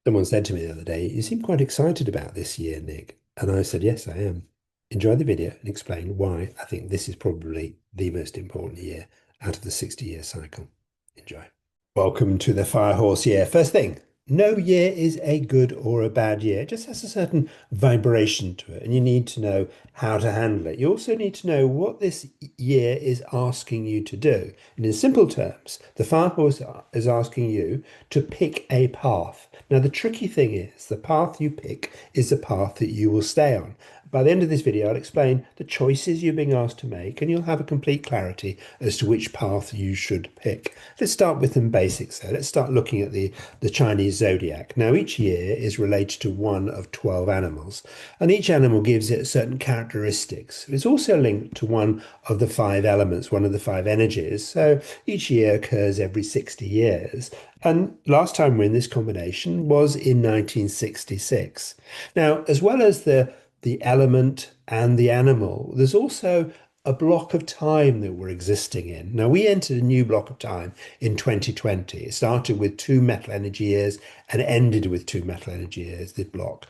Someone said to me the other day, "You seem quite excited about this year, Nick." And I said, "Yes, I am." Enjoy the video and explain why I think this is probably the most important year out of the 60-year cycle. Enjoy. Welcome to the Firehorse year. First thing, no year is a good or a bad year. It just has a certain vibration to it, and you need to know how to handle it. You also need to know what this year is asking you to do. And in simple terms, the Firehorse is asking you to pick a path. Now, the tricky thing is the path you pick is the path that you will stay on. By the end of this video, I'll explain the choices you're being asked to make, and you'll have a complete clarity as to which path you should pick. Let's start with some basics there. Let's start looking at the Chinese Zodiac. Now, each year is related to one of 12 animals, and each animal gives it certain characteristics. It's also linked to one of the five elements, one of the five energies. So each year occurs every 60 years. And last time we're in this combination was in 1966. Now, as well as the element and the animal, there's also a block of time that we're existing in. Now, we entered a new block of time in 2020. It started with two metal energy years and ended with two metal energy years, this block.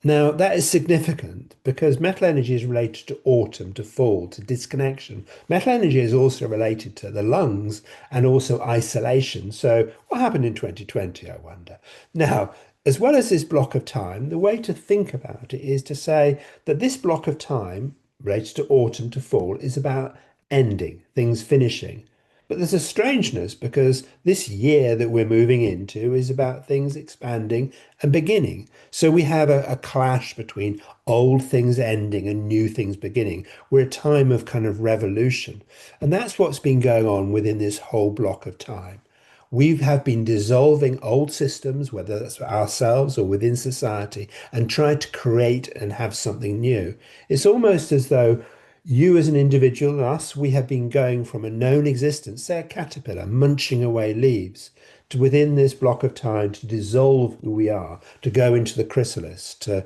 Now, that is significant because metal energy is related to autumn, to fall, to disconnection. Metal energy is also related to the lungs and also isolation. So, what happened in 2020, I wonder? Now, as well as this block of time, the way to think about it is to say that this block of time related to autumn to fall is about ending, things finishing. But there's a strangeness because this year that we're moving into is about things expanding and beginning. So we have a clash between old things ending and new things beginning. We're a time of kind of revolution. And that's what's been going on within this whole block of time. We have been dissolving old systems, whether that's ourselves or within society, and tried to create and have something new. It's almost as though you as an individual and us, we have been going from a known existence, say a caterpillar munching away leaves, to within this block of time to dissolve who we are, to go into the chrysalis, to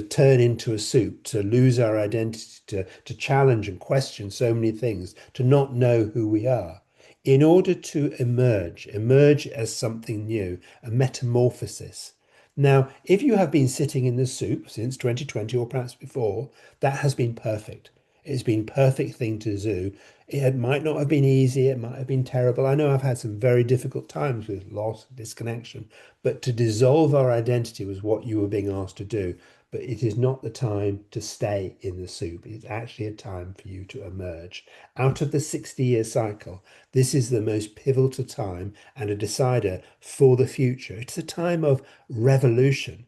turn into a soup, to lose our identity, to challenge and question so many things, to not know who we are. In order to emerge as something new, a metamorphosis. Now, if you have been sitting in the soup since 2020 or perhaps before, that has been perfect. It's been perfect thing to do. It might not have been easy, it might have been terrible. I know I've had some very difficult times with loss, disconnection, but to dissolve our identity was what you were being asked to do. But it is not the time to stay in the soup. It's actually a time for you to emerge. Out of the 60-year cycle, this is the most pivotal time and a decider for the future. It's a time of revolution.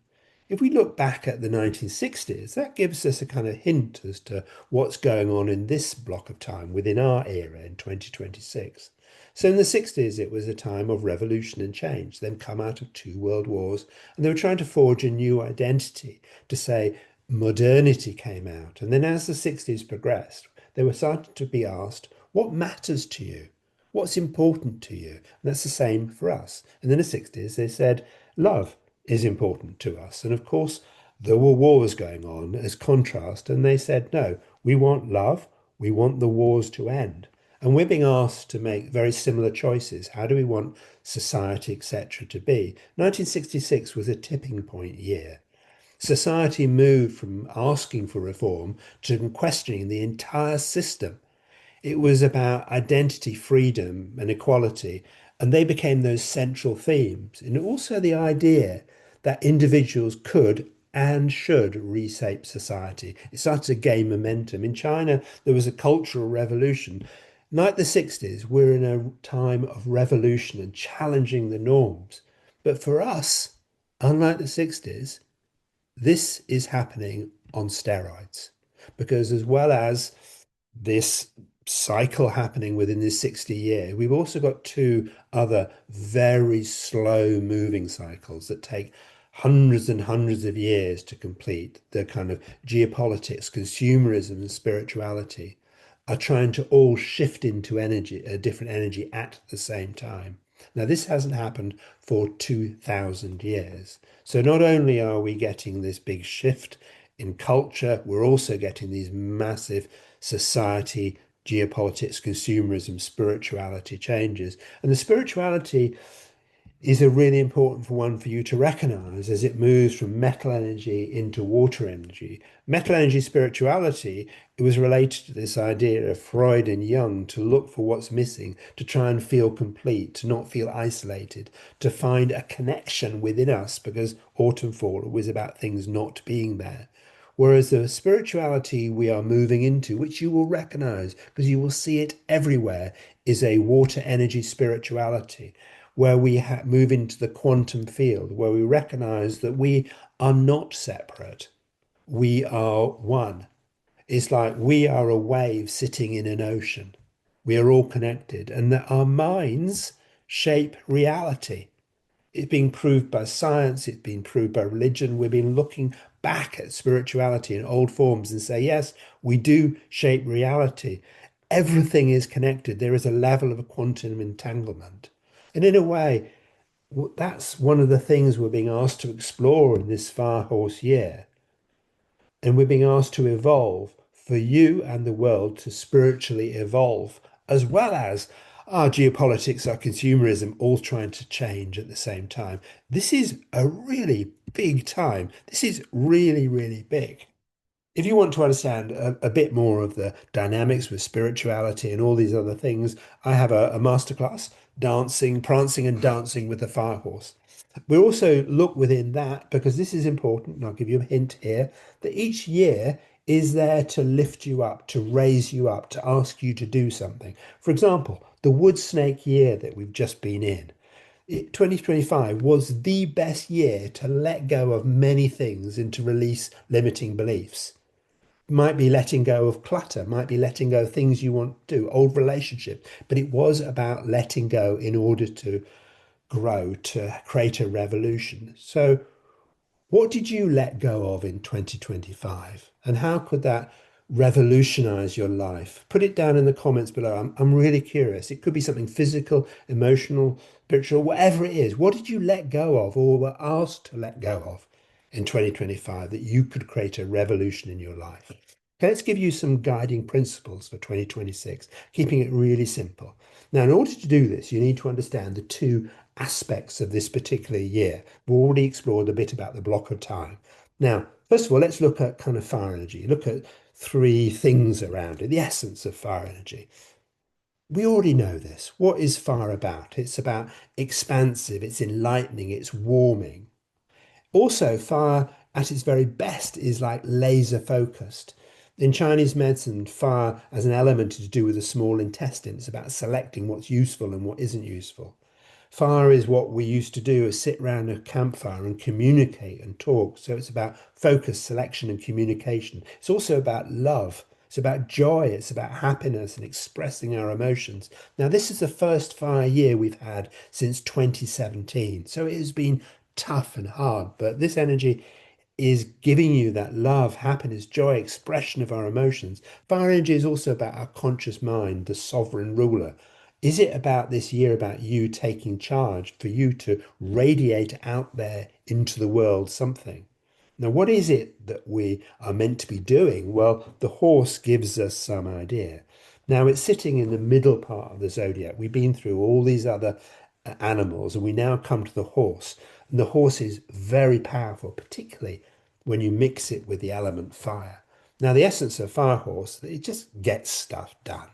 If we look back at the 1960s, that gives us a kind of hint as to what's going on in this block of time within our era in 2026. So in the 60s, it was a time of revolution and change. They'd come out of two world wars and they were trying to forge a new identity to say modernity came out. And then as the 60s progressed, they were starting to be asked, what matters to you? What's important to you? And that's the same for us. And in the 60s, they said, love is important to us. And of course, there were wars going on as contrast. And they said, no, we want love. We want the wars to end. And we're being asked to make very similar choices. How do we want society, etc., to be? 1966 was a tipping point year. Society moved from asking for reform to questioning the entire system. It was about identity, freedom, and equality, and they became those central themes. And also the idea that individuals could and should reshape society. It started to gain momentum. In China, there was a cultural revolution. Like the 60s, we're in a time of revolution and challenging the norms. But for us, unlike the 60s, this is happening on steroids. Because as well as this cycle happening within this 60 year, we've also got two other very slow moving cycles that take hundreds and hundreds of years to complete. The kind of geopolitics, consumerism, and spirituality are trying to all shift into energy, a different energy at the same time. Now, this hasn't happened for 2000 years. So not only are we getting this big shift in culture, we're also getting these massive society, geopolitics, consumerism, spirituality changes. And the spirituality is a really important one for you to recognize as it moves from metal energy into water energy. Metal energy spirituality, it was related to this idea of Freud and Jung to look for what's missing, to try and feel complete, to not feel isolated, to find a connection within us, because autumn fall was about things not being there. Whereas the spirituality we are moving into, which you will recognize because you will see it everywhere, is a water energy spirituality where we move into the quantum field, where we recognize that we are not separate. We are one. It's like we are a wave sitting in an ocean. We are all connected, and that our minds shape reality. It's been proved by science, it's been proved by religion. We've been looking back at spirituality in old forms and say, yes, we do shape reality. Everything is connected. There is a level of a quantum entanglement. And in a way, that's one of the things we're being asked to explore in this Fire Horse year. And we're being asked to evolve for you and the world to spiritually evolve, as well as our geopolitics, our consumerism, all trying to change at the same time. This is a really big time. This is really, really big. If you want to understand a bit more of the dynamics with spirituality and all these other things, I have a masterclass, dancing, prancing and dancing with the fire horse. We also look within that because this is important, and I'll give you a hint here, that each year is there to lift you up, to raise you up, to ask you to do something. For example, the wood snake year that we've just been in. 2025 was the best year to let go of many things and to release limiting beliefs. Might be letting go of clutter, might be letting go of things you want to do, old relationship, but it was about letting go in order to grow, to create a revolution. So what did you let go of in 2025? And how could that revolutionize your life? Put it down in the comments below. I'm really curious. It could be something physical, emotional, spiritual, whatever it is. What did you let go of or were asked to let go of in 2025 that you could create a revolution in your life? Okay, let's give you some guiding principles for 2026, keeping it really simple. Now, in order to do this, you need to understand the two aspects of this particular year. We've already explored a bit about the block of time. Now, first of all, let's look at kind of fire energy. Look at three things around it, the essence of fire energy. We already know this. What is fire about? It's about expansive, it's enlightening, it's warming. Also, fire at its very best is like laser focused. In Chinese medicine, fire as an element to do with the small intestine. It's about selecting what's useful and what isn't useful. Fire is what we used to do is sit around a campfire and communicate and talk. So it's about focus, selection, and communication. It's also about love. It's about joy. It's about happiness and expressing our emotions. Now, this is the first fire year we've had since 2017. So it has been tough and hard, but this energy is giving you that love, happiness, joy, expression of our emotions. Fire energy is also about our conscious mind, the sovereign ruler. Is it about this year about you taking charge, for you to radiate out there into the world something? Now, what is it that we are meant to be doing? Well, the horse gives us some idea. Now, it's sitting in the middle part of the zodiac. We've been through all these other animals, and we now come to the horse. And the horse is very powerful, particularly when you mix it with the element fire. Now, the essence of fire horse, it just gets stuff done.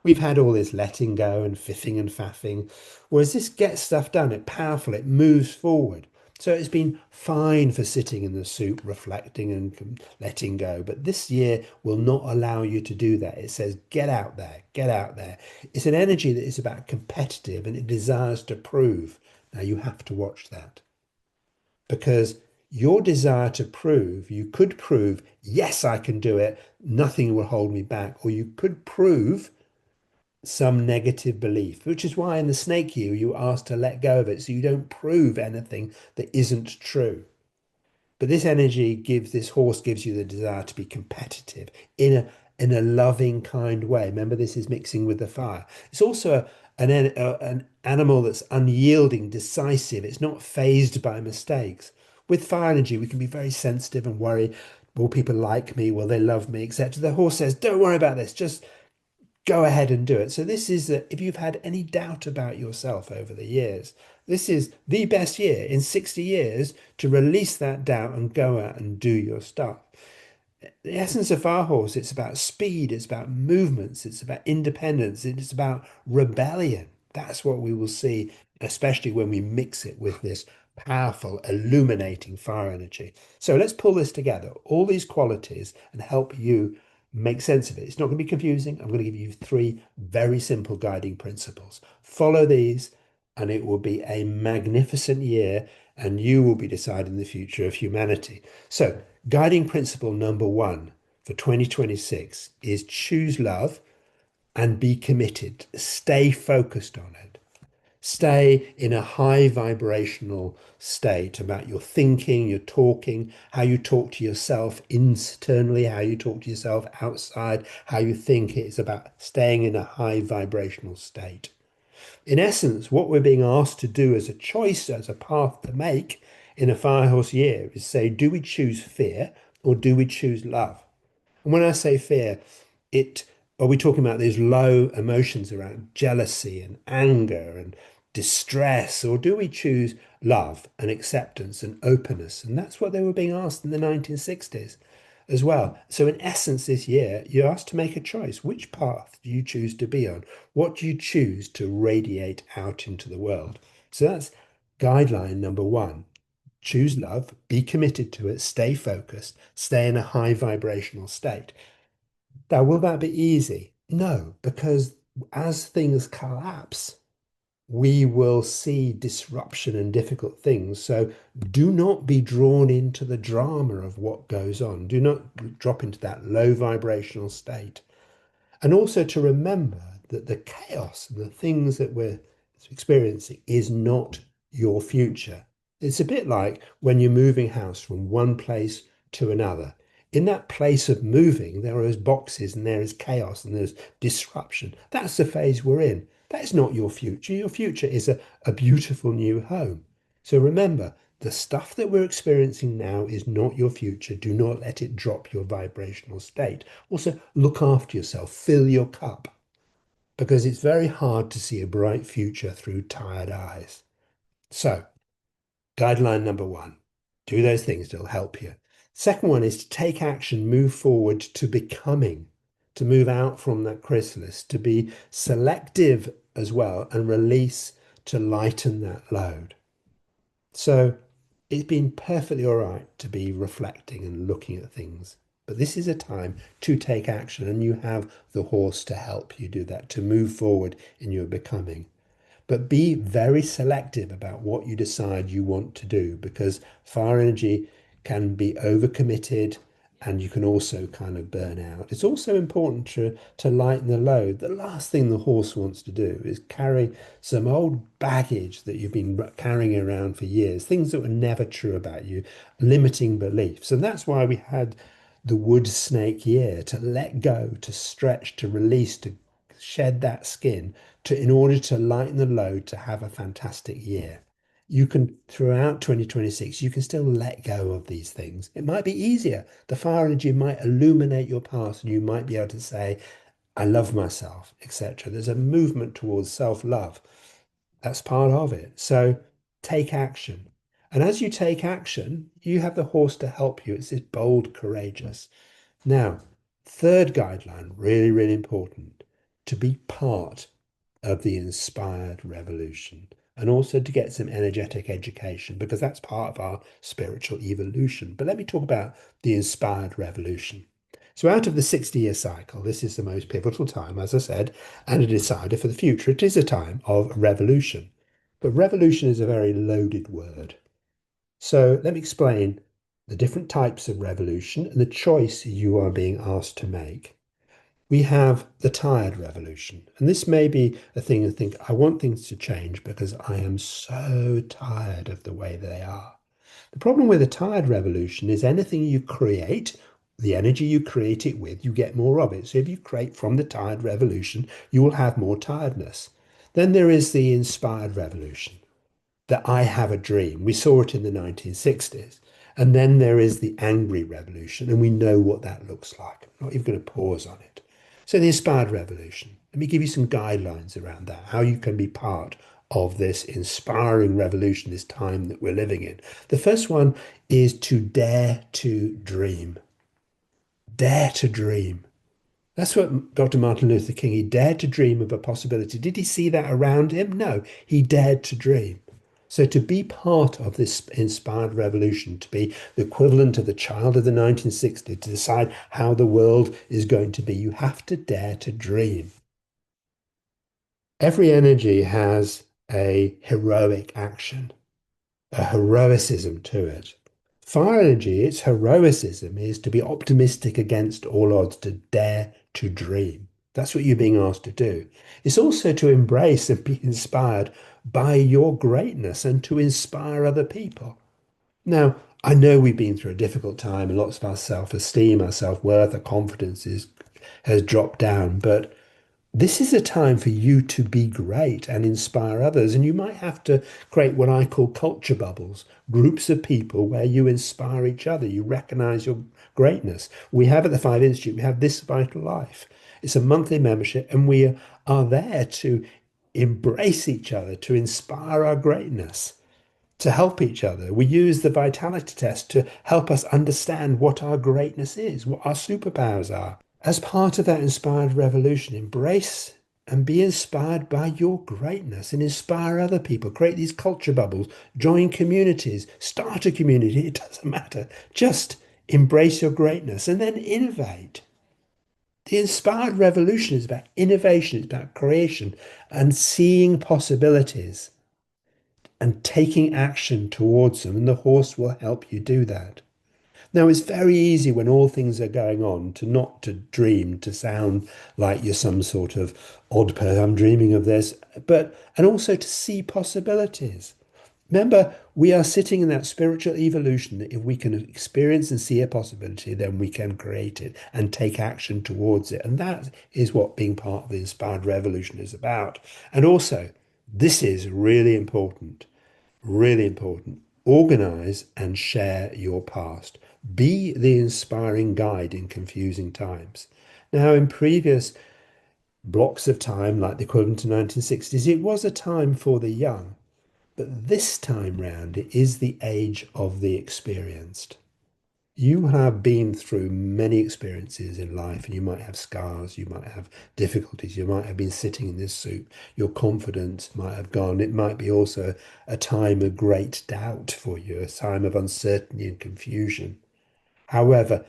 We've had all this letting go and fiffing and faffing, whereas this gets stuff done. It's powerful, it moves forward. So it's been fine for sitting in the soup, reflecting and letting go. But this year will not allow you to do that. It says, get out there, get out there. It's an energy that is about competitive and it desires to prove. Now you have to watch that because your desire to prove, you could prove, yes, I can do it. Nothing will hold me back. Or you could prove some negative belief, which is why in the snake you are asked to let go of it so you don't prove anything that isn't true. But this energy gives, this horse gives you the desire to be competitive in a loving, kind way. Remember, this is mixing with the fire. It's also an animal that's unyielding, decisive. It's not phased by mistakes. With fire energy, we can be very sensitive and worry. Will people like me? Will they love me? Etc. The horse says, don't worry about this. Just go ahead and do it. So this is, if you've had any doubt about yourself over the years, this is the best year in 60 years to release that doubt and go out and do your stuff. The essence of our horse, it's about speed, it's about movements, it's about independence, it's about rebellion. That's what we will see, especially when we mix it with this powerful, illuminating fire energy. So let's pull this together, all these qualities, and help you make sense of it. It's not going to be confusing. I'm going to give you three very simple guiding principles. Follow these, and it will be a magnificent year, and you will be deciding the future of humanity. So, guiding principle number one for 2026 is choose love and be committed. Stay focused on it. Stay in a high vibrational state about your thinking, your talking, how you talk to yourself internally, how you talk to yourself outside, how you think. It's about staying in a high vibrational state. In essence, what we're being asked to do as a choice, as a path to make in a firehorse year is say, do we choose fear or do we choose love? And when I say fear, it are we talking about these low emotions around jealousy and anger and distress, or do we choose love and acceptance and openness? And that's what they were being asked in the 1960s as well. So in essence, this year, you're asked to make a choice. Which path do you choose to be on? What do you choose to radiate out into the world? So that's guideline number one. Choose love, be committed to it, stay focused, stay in a high vibrational state. Now, will that be easy? No, because as things collapse, we will see disruption and difficult things. So do not be drawn into the drama of what goes on. Do not drop into that low vibrational state. And also to remember that the chaos and the things that we're experiencing is not your future. It's a bit like when you're moving house from one place to another. In that place of moving, there are those boxes and there is chaos and there's disruption. That's the phase we're in. That's not your future. Your future is a beautiful new home. So remember, the stuff that we're experiencing now is not your future. Do not let it drop your vibrational state. Also, look after yourself, fill your cup, because it's very hard to see a bright future through tired eyes. So, guideline number one, do those things that'll help you. Second one is to take action, move forward to becoming, to move out from that chrysalis, to be selective as well and release to lighten that load. So it's been perfectly all right to be reflecting and looking at things. But this is a time to take action, and you have the horse to help you do that, to move forward in your becoming. But be very selective about what you decide you want to do, because fire energy can be overcommitted and you can also kind of burn out. It's also important to lighten the load. The last thing the horse wants to do is carry some old baggage that you've been carrying around for years, things that were never true about you, limiting beliefs. And that's why we had the wood snake year, to let go, to stretch, to release, to shed that skin to in order to lighten the load to have a fantastic year. You can, throughout 2026, you can still let go of these things. It might be easier. The fire energy might illuminate your past, and you might be able to say, I love myself, etc. There's a movement towards self-love. That's part of it. So take action. And as you take action, you have the horse to help you. It's this bold, courageous. Now, third guideline, really, really important, to be part of the inspired revolution and also to get some energetic education, because that's part of our spiritual evolution. But let me talk about the inspired revolution. So out of the 60-year cycle, this is the most pivotal time, as I said, and a decider for the future. It is a time of revolution. But revolution is a very loaded word. So let me explain the different types of revolution and the choice you are being asked to make. We have the tired revolution. And this may be a thing to think, I want things to change because I am so tired of the way they are. The problem with the tired revolution is anything you create, the energy you create it with, you get more of it. So if you create from the tired revolution, you will have more tiredness. Then there is the inspired revolution, that I have a dream. We saw it in the 1960s. And then there is the angry revolution, and we know what that looks like. I'm not even going to pause on it. So the inspired revolution. Let me give you some guidelines around that, how you can be part of this inspiring revolution, this time that we're living in. The first one is to dare to dream. Dare to dream. That's what Dr. Martin Luther King, he dared to dream of a possibility. Did he see that around him? No, he dared to dream. So to be part of this inspired revolution, to be the equivalent of the child of the 1960s, to decide how the world is going to be, you have to dare to dream. Every energy has a heroic action, a heroicism to it. Fire energy, its heroicism is to be optimistic against all odds, to dare to dream. That's what you're being asked to do. It's also to embrace and be inspired by your greatness and to inspire other people. Now, I know we've been through a difficult time and lots of our self-esteem, our self-worth, our confidence has dropped down, but this is a time for you to be great and inspire others. And you might have to create what I call culture bubbles, groups of people where you inspire each other. You recognize your greatness. We have at the Five Institute, we have This Vital Life. It's a monthly membership, and we are there to embrace each other, to inspire our greatness, to help each other. We use the vitality test to help us understand what our greatness is, what our superpowers are. As part of that inspired revolution, embrace and be inspired by your greatness and inspire other people. Create these culture bubbles, join communities, start a community. It doesn't matter. Just embrace your greatness and then innovate. The inspired revolution is about innovation, it's about creation and seeing possibilities and taking action towards them. And the horse will help you do that. Now, it's very easy when all things are going on to not to dream, to sound like you're some sort of odd person. I'm dreaming of this, and also to see possibilities. Remember, we are sitting in that spiritual evolution that if we can experience and see a possibility, then we can create it and take action towards it. And that is what being part of the inspired revolution is about. And also, this is really important. Really important. Organize and share your past. Be the inspiring guide in confusing times. Now, in previous blocks of time, like the equivalent to 1960s, it was a time for the young. But this time round, it is the age of the experienced. You have been through many experiences in life, and you might have scars, you might have difficulties, you might have been sitting in this soup, your confidence might have gone. It might be also a time of great doubt for you, a time of uncertainty and confusion. However,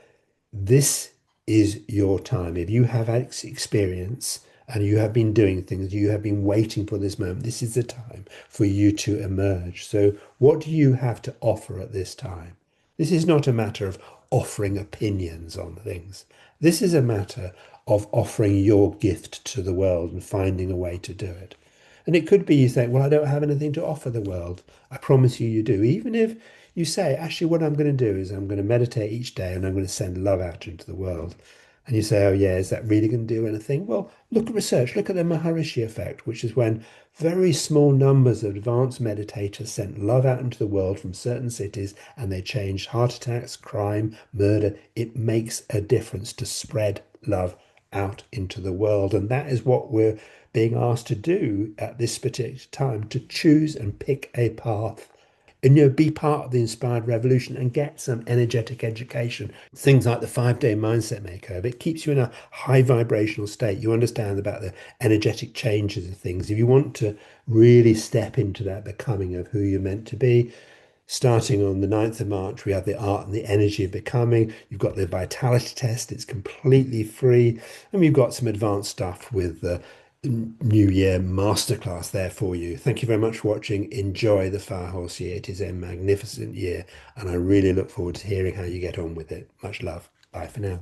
this is your time. If you have experience and you have been doing things, you have been waiting for this moment, this is the time for you to emerge. So, what do you have to offer at this time? This is not a matter of offering opinions on things. This is a matter of offering your gift to the world and finding a way to do it. And it could be you think, well, I don't have anything to offer the world. I promise you, you do. Even if you say, actually, what I'm going to do is I'm going to meditate each day and I'm going to send love out into the world. And you say, oh, yeah, is that really going to do anything? Well, look at research. Look at the Maharishi effect, which is when very small numbers of advanced meditators sent love out into the world from certain cities and they changed heart attacks, crime, murder. It makes a difference to spread love out into the world. And that is what we're being asked to do at this particular time, to choose and pick a path and be part of the inspired revolution and get some energetic education. Things like the 5-day mindset makeover, it keeps you in a high vibrational state. You understand about the energetic changes of things. If you want to really step into that becoming of who you're meant to be, starting on the 9th of March, we have the art and the energy of becoming. You've got the vitality test, it's completely free. And we've got some advanced stuff with the New Year masterclass there for you. Thank you very much for watching. Enjoy the Fire Horse year. It is a magnificent year, and I really look forward to hearing how you get on with it. Much love. Bye for now.